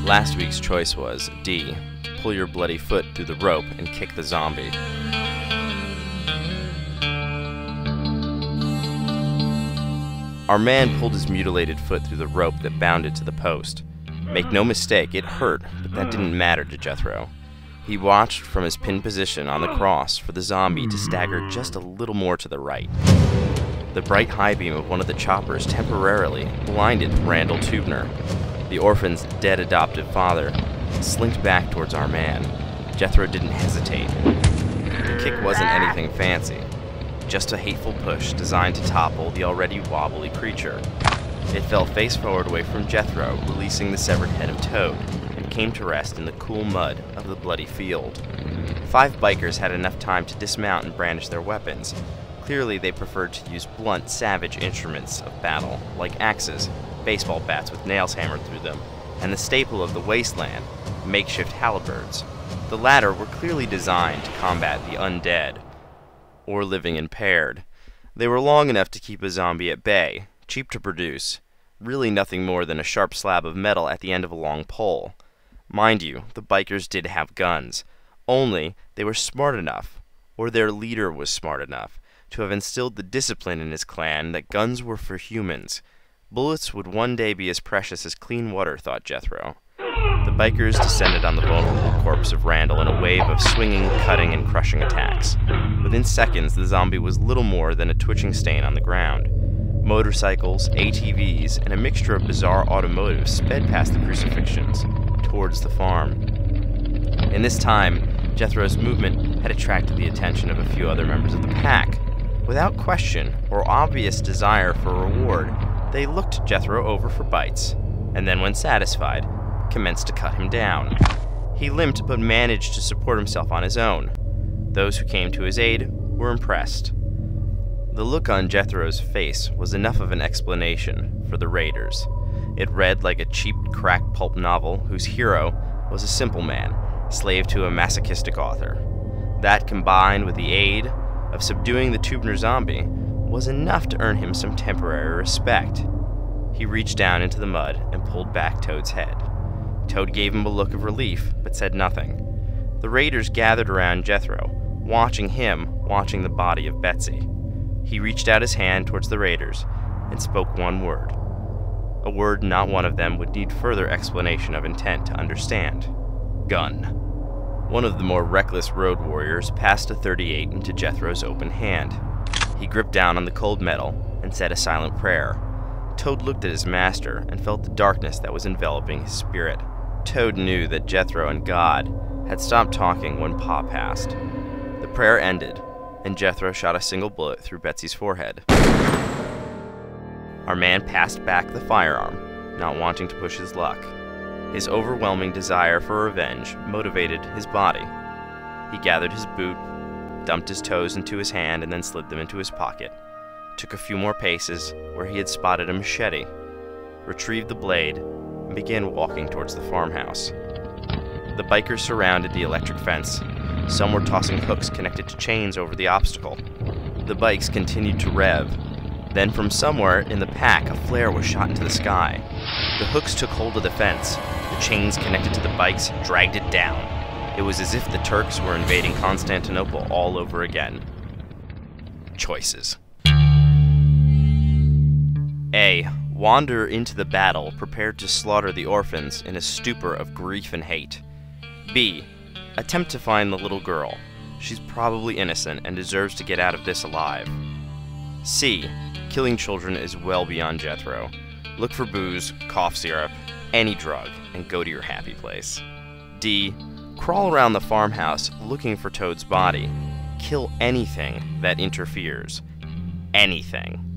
Last week's choice was D. Pull your bloody foot through the rope and kick the zombie. Our man pulled his mutilated foot through the rope that bound it to the post. Make no mistake, it hurt, but that didn't matter to Jethro. He watched from his pinned position on the cross for the zombie to stagger just a little more to the right. The bright high beam of one of the choppers temporarily blinded Randall Tubner. The orphan's dead adoptive father slinked back towards our man. Jethro didn't hesitate. The kick wasn't anything fancy, just a hateful push designed to topple the already wobbly creature. It fell face forward away from Jethro, releasing the severed head of Toad, and came to rest in the cool mud of the bloody field. 5 bikers had enough time to dismount and brandish their weapons. Clearly, they preferred to use blunt, savage instruments of battle, like axes, baseball bats with nails hammered through them, and the staple of the wasteland, makeshift halberds. The latter were clearly designed to combat the undead, or living impaired. They were long enough to keep a zombie at bay, cheap to produce, really nothing more than a sharp slab of metal at the end of a long pole. Mind you, the bikers did have guns, only they were smart enough, or their leader was smart enough, to have instilled the discipline in his clan that guns were for humans. Bullets would one day be as precious as clean water, thought Jethro. The bikers descended on the vulnerable corpse of Randall in a wave of swinging, cutting, and crushing attacks. Within seconds, the zombie was little more than a twitching stain on the ground. Motorcycles, ATVs, and a mixture of bizarre automotives sped past the crucifixions, towards the farm. In this time, Jethro's movement had attracted the attention of a few other members of the pack. Without question or obvious desire for reward, they looked Jethro over for bites, and then, when satisfied, commenced to cut him down. He limped but managed to support himself on his own. Those who came to his aid were impressed. The look on Jethro's face was enough of an explanation for the raiders. It read like a cheap crack pulp novel whose hero was a simple man, slave to a masochistic author. That, combined with the aid of subduing the Tubner zombie, was enough to earn him some temporary respect. He reached down into the mud and pulled back Toad's head. Toad gave him a look of relief, but said nothing. The raiders gathered around Jethro, watching the body of Betsy. He reached out his hand towards the raiders and spoke one word. A word not one of them would need further explanation of intent to understand. Gun. One of the more reckless road warriors passed a .38 into Jethro's open hand. He gripped down on the cold metal and said a silent prayer. Toad looked at his master and felt the darkness that was enveloping his spirit. Toad knew that Jethro and God had stopped talking when Pa passed. The prayer ended, and Jethro shot a single bullet through Betsy's forehead. Our man passed back the firearm, not wanting to push his luck. His overwhelming desire for revenge motivated his body. He gathered his boot, dumped his toes into his hand, and then slid them into his pocket. Took a few more paces where he had spotted a machete, retrieved the blade, and began walking towards the farmhouse. The bikers surrounded the electric fence. Some were tossing hooks connected to chains over the obstacle. The bikes continued to rev. Then from somewhere in the pack, a flare was shot into the sky. The hooks took hold of the fence. The chains connected to the bikes dragged it down. It was as if the Turks were invading Constantinople all over again. Choices. A. Wander into the battle, prepared to slaughter the orphans in a stupor of grief and hate. B. Attempt to find the little girl. She's probably innocent and deserves to get out of this alive. C. Killing children is well beyond Jethro. Look for booze, cough syrup, any drug, and go to your happy place. D. Crawl around the farmhouse looking for Toad's body. Kill anything that interferes. Anything.